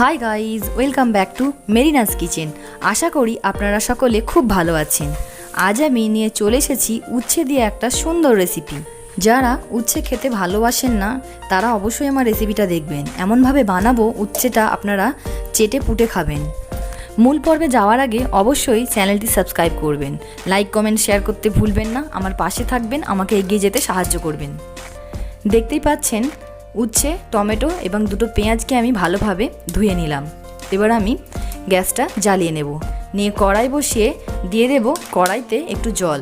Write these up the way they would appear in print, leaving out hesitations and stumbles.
High guys, welcome back to Marina's kitchen. আশা করি আপনারা সকলে খুব ভালো আছেন। আজ আমি নিয়ে চলে এসেছি উচ্ছে দিয়ে একটা সুন্দর রেসিপি। যারা উচ্ছে খেতে ভালোবাসেন না তারা অবশ্যই আমার রেসিপিটা দেখবেন। এমনভাবে বানাবো উচ্ছেটা আপনারা চেটে পুটে খাবেন। মূল পর্বে যাওয়ার আগে অবশ্যই চ্যানেলটি সাবস্ক্রাইব করবেন, লাইক কমেন্ট শেয়ার করতে ভুলবেন না। আমার পাশে থাকবেন, আমাকে এগিয়ে যেতে সাহায্য করবেন। দেখতেই পাচ্ছেন উচ্ছে, টমেটো এবং দুটো পেঁয়াজকে আমি ভালোভাবে ধুয়ে নিলাম। এবার আমি গ্যাসটা জ্বালিয়ে নেব। নিয়ে কড়াই বসিয়ে দিয়ে দেব কড়াইতে একটু জল।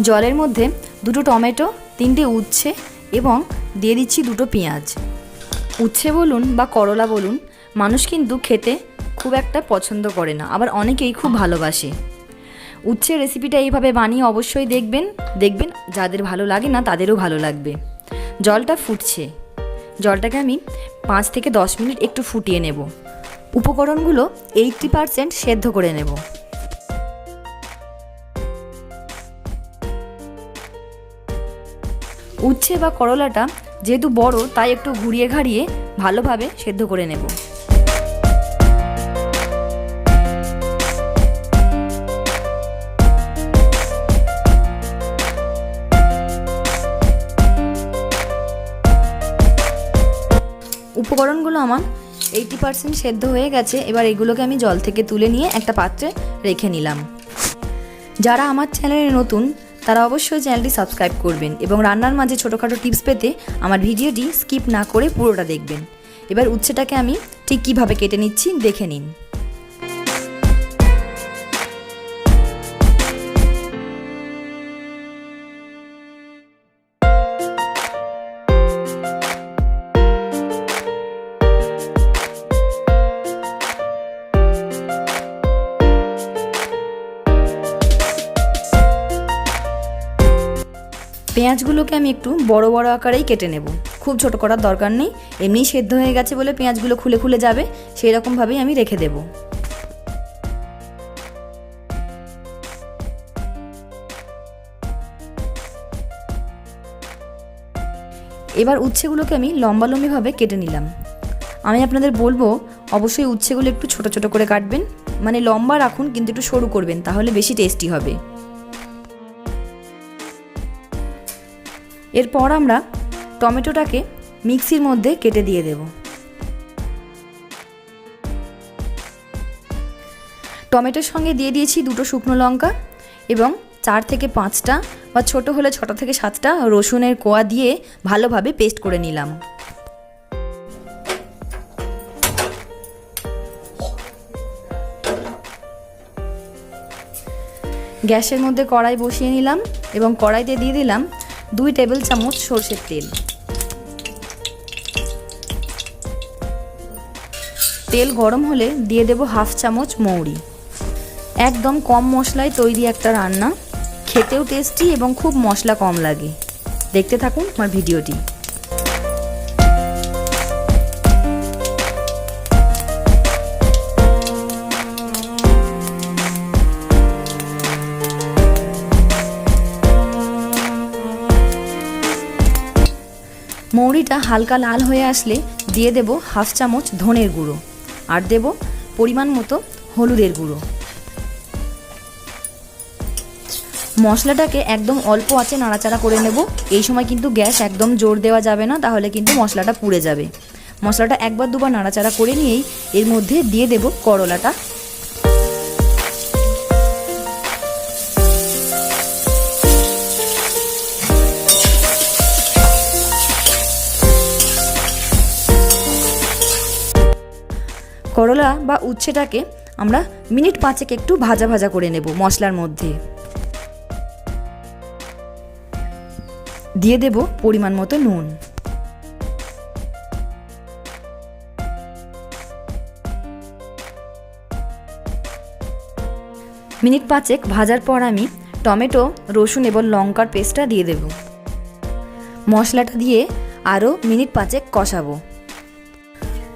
জলের মধ্যে দুটো টমেটো, তিনটে উচ্ছে এবং দিয়ে দিচ্ছি দুটো পেঁয়াজ। উচ্ছে বলুন বা করলা বলুন, মানুষ কিন্তু খেতে খুব একটা পছন্দ করে না, আবার অনেকেই খুব ভালোবাসে। উচ্ছের রেসিপিটা এইভাবে বানিয়ে অবশ্যই দেখবেন, যাদের ভালো লাগে না তাদেরও ভালো লাগবে। জলটা ফুটছে, জলটাকে আমি 5 থেকে 10 মিনিট একটু ফুটিয়ে নেব। উপকরণগুলো 80% সেদ্ধ করে নেব। উচ্ছে বা করলাটা যেহেতু বড়, তাই একটু ঘুরিয়ে ঘাড়িয়ে ভালোভাবে সেদ্ধ করে নেব। উপকরণগুলো আমার 80% সেদ্ধ হয়ে গেছে। এবার এগুলোকে আমি জল থেকে তুলে নিয়ে একটা পাত্রে রেখে নিলাম। যারা আমার চ্যানেলে নতুন তারা অবশ্যই চ্যানেলটি সাবস্ক্রাইব করবেন এবং রান্নার মাঝে ছোটোখাটো টিপস পেতে আমার ভিডিওটি স্কিপ না করে পুরোটা দেখবেন। এবার উচ্ছেটাকে আমি ঠিক কীভাবে কেটে নিচ্ছি দেখে নিন। পেঁয়াজগুলোকে আমি একটু বড় বড় আকারেই কেটে নেব, খুব ছোট করার দরকার নেই। এমনিই সেদ্ধ হয়ে গেছে বলে পেঁয়াজগুলো খুলে খুলে যাবে, সেই রকমভাবেই আমি রেখে দেব। এবার উচ্ছেগুলোকে আমি লম্বালম্বিভাবে কেটে নিলাম। আমি আপনাদের বলবো অবশ্যই উচ্ছেগুলো একটু ছোট ছোট করে কাটবেন, মানে লম্বা রাখুন কিন্তু একটু সরু করবেন, তাহলে বেশি টেস্টি হবে। এরপর আমরা টমেটোটাকে মিক্সির মধ্যে কেটে দিয়ে দেব। টমেটোর সঙ্গে দিয়ে দিয়েছি দুটো শুকনো লঙ্কা এবং 4 থেকে 5টা বা ছোট হলে 6টা থেকে 7টা রসুনের কোয়া দিয়ে ভালোভাবে পেস্ট করে নিলাম। গ্যাসের মধ্যে কড়াই বসিয়ে নিলাম এবং কড়াইতে দিয়ে দিলাম 2 টেবিল চামচ সরষের তেল। তেল গরম হলে দিয়ে দেব 1/2 চামচ মৌরি। একদম কম মশলায় তৈরি একটা রান্না, খেতেও টেস্টি এবং খুব মশলা কম লাগে। দেখতে থাকুন আমার ভিডিওটি। মৌরিটা হালকা লাল হয়ে আসলে দিয়ে দেব 1/2 চামচ ধনের গুঁড়ো আর দেব পরিমাণ মতো হলুদের গুঁড়ো। মশলাটাকে একদম অল্প আঁচে নাড়াচাড়া করে নেব। এই সময় কিন্তু গ্যাস একদম জোর দেওয়া যাবে না, তাহলে কিন্তু মশলাটা পুড়ে যাবে। মশলাটা একবার দুবার নাড়াচাড়া করে নিয়েই এর মধ্যে দিয়ে দেব করলাটা। করলা বা উচ্ছেটাকে আমরা মিনিট 5 একটু ভাজা ভাজা করে নেব। মশলার মধ্যে দিয়ে দেব পরিমাণ মতো নুন। মিনিট 5 ভাজার পর আমি টমেটো, রসুন এবং লঙ্কার পেস্টটা দিয়ে দেব। মশলাটা দিয়ে আরও মিনিট 5 কষাবো।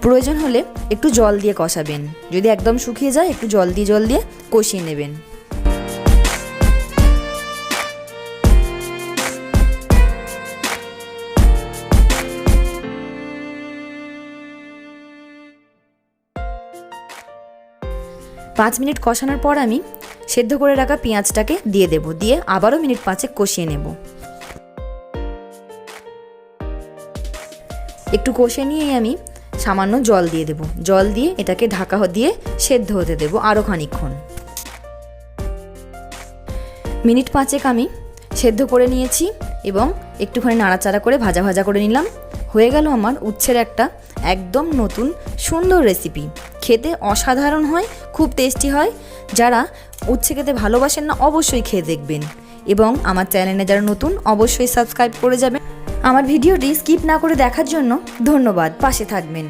প্রয়োজন হলে একটু জল দিয়ে কষাবেন, যদি একদম শুকিয়ে যায় একটু জল দিয়ে কষিয়ে নেবেন। 5 মিনিট কষানোর পর আমি সেদ্ধ করে রাখা পেঁয়াজটাকে দিয়ে দেব, দিয়ে আবারও মিনিট 5 কষিয়ে নেব। একটু কষে নিয়েই আমি সামান্য জল দিয়ে দেব, জল দিয়ে এটাকে ঢাকা দিয়ে সেদ্ধ হতে দেব আরও খানিকক্ষণ। মিনিট 5 আমি সেদ্ধ করে নিয়েছি এবং একটুখানি নাড়াচাড়া করে ভাজা ভাজা করে নিলাম। হয়ে গেল আমার উচ্ছের একটা একদম নতুন সুন্দর রেসিপি। খেতে অসাধারণ হয়, খুব টেস্টি হয়। যারা উচ্ছে খেতে ভালোবাসেন না অবশ্যই খেয়ে দেখবেন, এবং আমার চ্যানেলে যারা নতুন অবশ্যই সাবস্ক্রাইব করে যাবেন। আমার ভিডিওটি স্কিপ না করে দেখার জন্য ধন্যবাদ, পাশে থাকবেন।